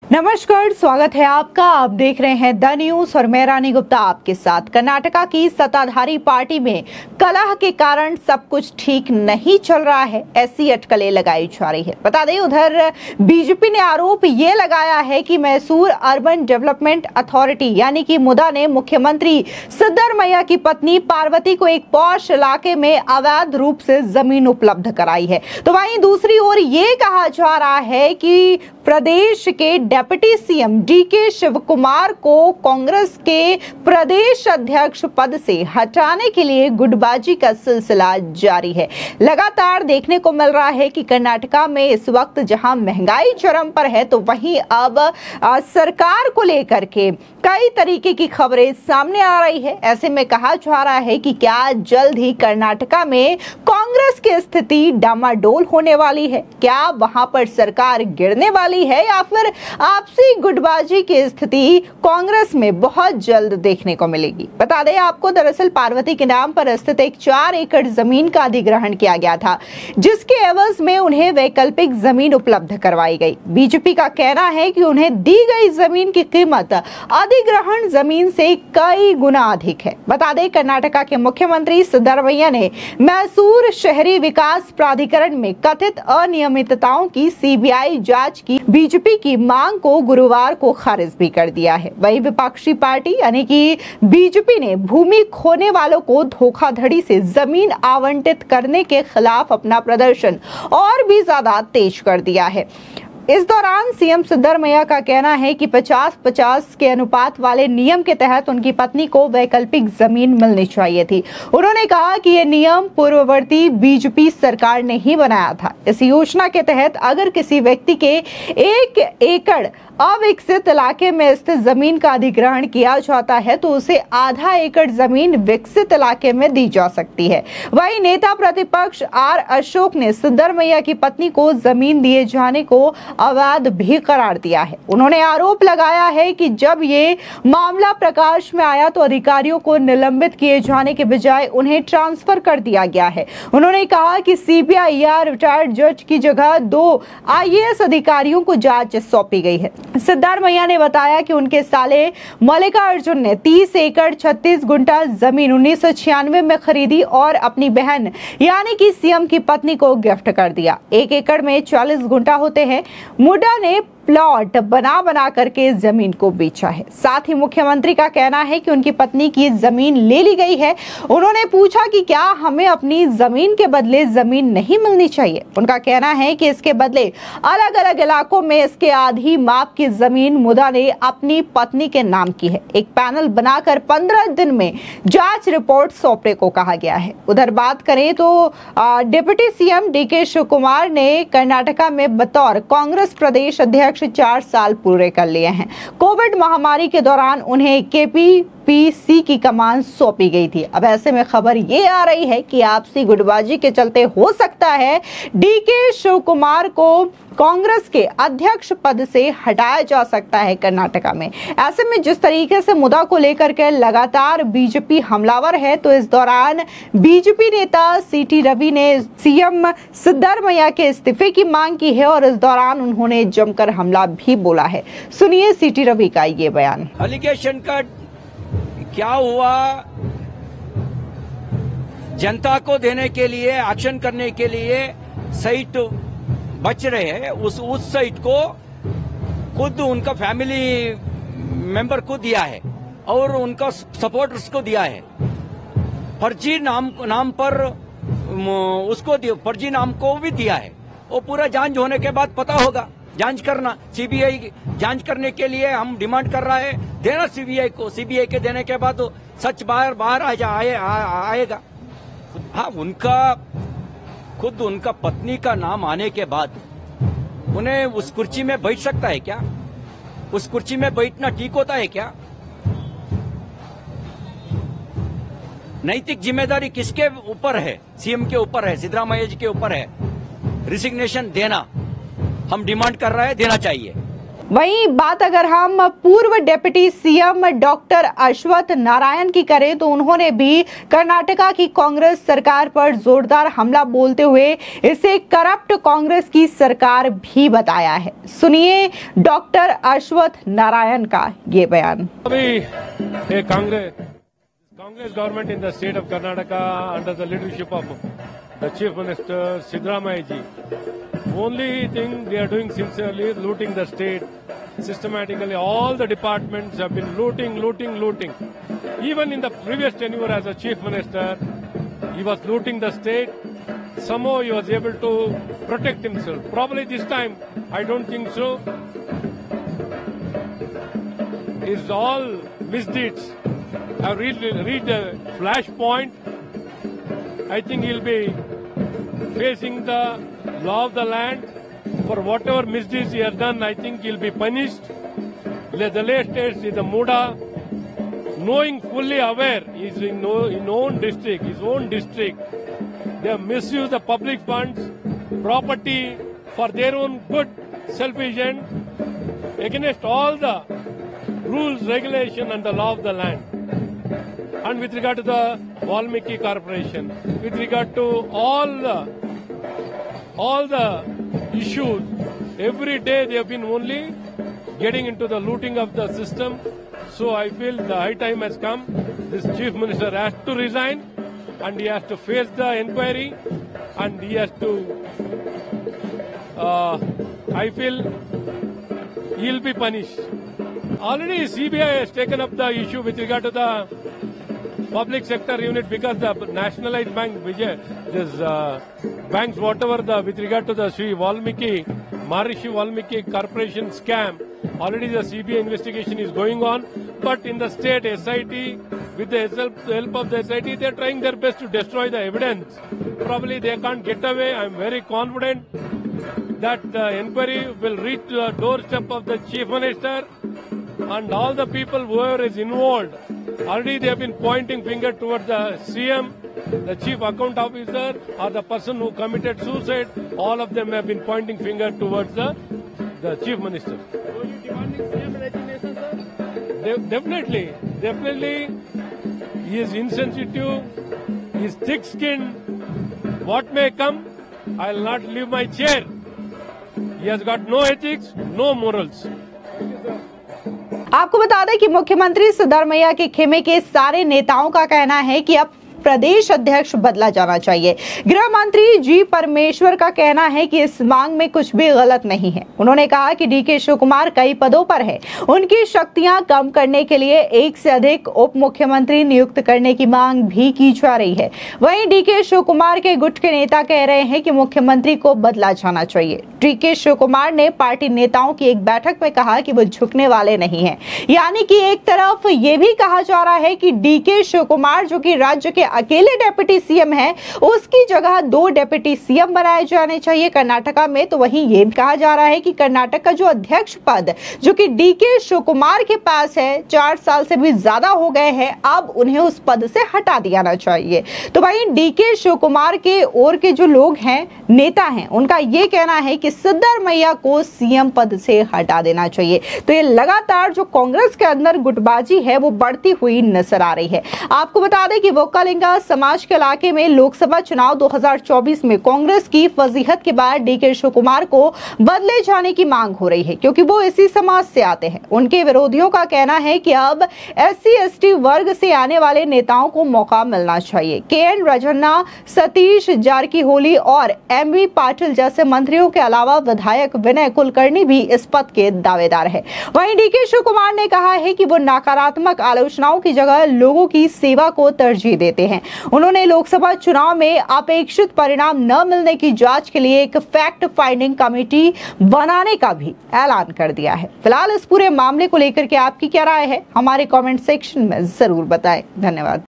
नमस्कार, स्वागत है आपका। आप देख रहे हैं द न्यूज और मैं रानी गुप्ता आपके साथ। कर्नाटका की सत्ताधारी पार्टी में कलह के कारण सब कुछ ठीक नहीं चल रहा है, ऐसी अटकलें लगाई जा रही है। बता दें, उधर बीजेपी ने आरोप ये लगाया है कि मैसूर अर्बन डेवलपमेंट अथॉरिटी यानी कि मुदा ने मुख्यमंत्री सिद्धरमैया की पत्नी पार्वती को एक पॉश इलाके में अवैध रूप से जमीन उपलब्ध कराई है। तो वहीं दूसरी ओर ये कहा जा रहा है कि प्रदेश के डिप्टी सीएम डीके शिवकुमार को कांग्रेस के प्रदेश अध्यक्ष पद से हटाने के लिए गुटबाजी का सिलसिला जारी है। लगातार देखने को मिल रहा है कि कर्नाटका में इस वक्त जहां महंगाई चरम पर है, तो वहीं अब सरकार को लेकर के कई तरीके की खबरें सामने आ रही है। ऐसे में कहा जा रहा है कि क्या जल्द ही कर्नाटका में कांग्रेस की स्थिति डामाडोल होने वाली है, क्या वहां पर सरकार गिरने वाली है, या फिर आपसी गुटबाजी की स्थिति कांग्रेस में बहुत जल्द देखने को मिलेगी। बता दें आपको, दरअसल पार्वती के नाम पर स्थित एक 4 एकड़ जमीन का अधिग्रहण किया गया था, जिसके एवज में उन्हें वैकल्पिक जमीन उपलब्ध करवाई गई। बीजेपी का कहना है कि उन्हें दी गई जमीन की कीमत अधिग्रहण जमीन से कई गुना अधिक है। बता दें, कर्नाटका के मुख्यमंत्री सिद्धरमैया ने मैसूर शहरी विकास प्राधिकरण में कथित अनियमितताओं की सीबीआई जांच की बीजेपी की मांग को गुरुवार को खारिज भी कर दिया है। वही विपक्षी पार्टी यानी कि बीजेपी ने भूमि खोने वालों को धोखाधड़ी से जमीन आवंटित करने के खिलाफ अपना प्रदर्शन और भी ज्यादा तेज कर दिया है। इस दौरान सीएम सिद्धरमैया का कहना है कि 50-50 के अनुपात वाले नियम के तहत उनकी पत्नी को वैकल्पिक जमीन मिलनी चाहिए थी। उन्होंने कहा कि यह नियम पूर्ववर्ती बीजेपी सरकार ने ही बनाया था। इस योजना के तहत अगर किसी व्यक्ति के 1 एकड़ अविकसित इलाके में स्थित जमीन का अधिग्रहण किया जाता है, तो उसे आधा एकड़ जमीन विकसित इलाके में दी जा सकती है। वहीं नेता प्रतिपक्ष आर अशोक ने सिद्धरमैया की पत्नी को जमीन दिए जाने को अवैध भी करार दिया है। उन्होंने आरोप लगाया है कि जब ये मामला प्रकाश में आया तो अधिकारियों को निलंबित किए जाने के बजाय उन्हें ट्रांसफर कर दिया गया है। उन्होंने कहा कि सीबीआई या रिटायर्ड जज की जगह 2 आईएएस अधिकारियों को जांच सौंपी गई है। सिद्धरमैया ने बताया कि उनके साले मल्लिकार्जुन ने 30 एकड़ 36 गुंठा जमीन 1996 में खरीदी और अपनी बहन यानी कि सीएम की पत्नी को गिफ्ट कर दिया। 1 एकड़ में 40 गुंठा होते हैं। मुड्डा ने प्लॉट बना करके इस जमीन को बेचा है। साथ ही मुख्यमंत्री का कहना है कि उनकी पत्नी की जमीन ले ली गई है। उन्होंने पूछा कि क्या हमें अपनी जमीन के बदले जमीन नहीं मिलनी चाहिए। उनका कहना है कि इसके बदले अलग अलग इलाकों में इसके आधी माप की जमीन मुदा ने अपनी पत्नी के नाम की है। एक पैनल बनाकर 15 दिन में जांच रिपोर्ट सौंपने को कहा गया है। उधर बात करें तो डिप्टी सीएम डीके शिवकुमार ने कर्नाटका में बतौर कांग्रेस प्रदेश अध्यक्ष 4 साल पूरे कर लिए हैं। कोविड महामारी के दौरान उन्हें केपीपीसी की कमान सौंपी गई थी। अब ऐसे में खबर ये आ रही है कि आपसी गुटबाजी के चलते हो सकता है डीके शिवकुमार को कांग्रेस के अध्यक्ष पद से हटाया जा सकता है कर्नाटका में। ऐसे में जिस तरीके से मुद्दा को लेकर के लगातार बीजेपी हमलावर है, तो इस दौरान बीजेपी नेता सीटी रवि ने सीएम सिद्धरमैया के इस्तीफे की मांग की है और इस दौरान उन्होंने जमकर हमला भी बोला है। सुनिए सीटी रवि का ये बयान। एलिगेशन का क्या हुआ, जनता को देने के लिए, एक्शन करने के लिए साइट बच रहे हैं, उस साइट को खुद उनका फैमिली मेंबर को दिया है और उनका सपोर्टर्स को दिया है। फर्जी नाम पर उसको फर्जी नाम को भी दिया है। वो पूरा जांच होने के बाद पता होगा। जांच करना, सीबीआई जांच करने के लिए हम डिमांड कर रहा है, देना सीबीआई को। सीबीआई के देने के बाद तो सच बाहर आएगा। हाँ, खुद उनका पत्नी का नाम आने के बाद उन्हें उस कुर्सी में बैठ सकता है क्या? उस कुर्सी में बैठना ठीक होता है क्या? नैतिक जिम्मेदारी किसके ऊपर है? सीएम के ऊपर है, सिद्धरामैया जी के ऊपर है। रिजिग्नेशन देना हम डिमांड कर रहे हैं, देना चाहिए। वहीं बात अगर हम पूर्व डिप्टी सीएम डॉक्टर अश्वत्थ नारायण की करें तो उन्होंने भी कर्नाटका की कांग्रेस सरकार पर जोरदार हमला बोलते हुए इसे करप्ट कांग्रेस की सरकार भी बताया है। सुनिए डॉक्टर अश्वत्थ नारायण का ये बयान। अभी Congress government in the state of Karnataka under the leadership of the chief minister Siddaramaiah ji, only thing they are doing sincerely is looting the state systematically. All the departments have been looting. Even in the previous tenure as a chief minister, he was looting the state. Somehow he was able to protect himself. Probably this time, I don't think so. It's all misdeeds. I've read the flashpoint. I think he'll be facing the law of the land for whatever misdeeds he has done. I think he'll be punished. The late states is the Muda, knowing fully aware he's in his own district. They have misused the public funds, property for their own good, selfish end, against all the rules, regulation and the law of the land. And with regard to the Valmiki Corporation, with regard to all the issues, every day they have been only getting into the looting of the system. So I feel the high time has come. This chief minister has to resign and he has to face the inquiry and he has to, I feel he'll be punished. Already CBI has taken up the issue with regard to the public sector unit because the nationalized bank, banks, whatever with regard to the Maharishi Valmiki Corporation scam, already the CBI investigation is going on. But in the state SIT, with the help of the SIT, they are trying their best to destroy the evidence. Probably they can't get away. I am very confident that the inquiry will reach the doorstep of the chief minister and all the people whoever is involved. Already they have been pointing finger towards the CM, the chief account officer, or the person who committed suicide. All of them have been pointing finger towards the chief minister. So you demanding CM resignation, sir? Definitely. He is insensitive. He is thick-skinned. What may come, I will not leave my chair. He has got no ethics, no morals. आपको बता दें कि मुख्यमंत्री सिद्धरामैया के खेमे के सारे नेताओं का कहना है कि अब प्रदेश अध्यक्ष बदला जाना चाहिए। गृह मंत्री जी परमेश्वर का कहना है कि इस मांग में कुछ भी गलत नहीं है। उन्होंने कहा कि डीके शिवकुमार कई पदों पर है, उनकी शक्तियां कम करने के लिए एक से अधिक उप मुख्यमंत्री नियुक्त करने की मांग भी की जा रही है। वहीं डीके शिवकुमार के गुट के नेता कह रहे हैं कि मुख्यमंत्री को बदला जाना चाहिए। डीके शिवकुमार ने पार्टी नेताओं की एक बैठक में कहा कि वो झुकने वाले नहीं है। यानी कि एक तरफ ये भी कहा जा रहा है कि डीके शिवकुमार जो कि राज्य के अकेले डिप्टी सीएम है, उसकी जगह 2 डिप्टी सीएम बनाए जाने चाहिए कर्नाटका में। तो वहीं ये कहा जा रहा है कि कर्नाटक का जो अध्यक्ष पद जो कि डीके शिवकुमार के पास है, 4 साल से भी ज्यादा हो गए हैं, अब उन्हें उस पद से हटा दिया जाना चाहिए। तो वहीं डीके शिवकुमार के और के जो लोग हैं, नेता हैं, उनका ये कहना है कि सिद्धरामैया को सीएम पद से हटा देना चाहिए। तो ये लगातार जो कांग्रेस के अंदर गुटबाजी है वो बढ़ती हुई नजर आ रही है। आपको बता दें कि वोकालिंगा समाज के इलाके में लोकसभा चुनाव 2024 में कांग्रेस की फजीहत के बाद डीके शिवकुमार को बदले जाने की मांग हो रही है, क्योंकि वो इसी समाज से आते हैं। उनके विरोधियों का कहना है कि अब SC/ST वर्ग से आने वाले नेताओं को मौका मिलना चाहिए। KN राजन्ना, सतीश जारकीहोली और MV पाटिल जैसे मंत्रियों के अलावा विधायक विनय कुलकर्णी भी इस पद के दावेदार है। वहीं डीके शिवकुमार ने कहा है कि वो नकारात्मक आलोचनाओं की जगह लोगों की सेवा को तरजीह देते हैं। उन्होंने लोकसभा चुनाव में अपेक्षित परिणाम न मिलने की जांच के लिए एक फैक्ट फाइंडिंग कमेटी बनाने का भी ऐलान कर दिया है। फिलहाल इस पूरे मामले को लेकर के आपकी क्या राय है, हमारे कमेंट सेक्शन में जरूर बताएं। धन्यवाद।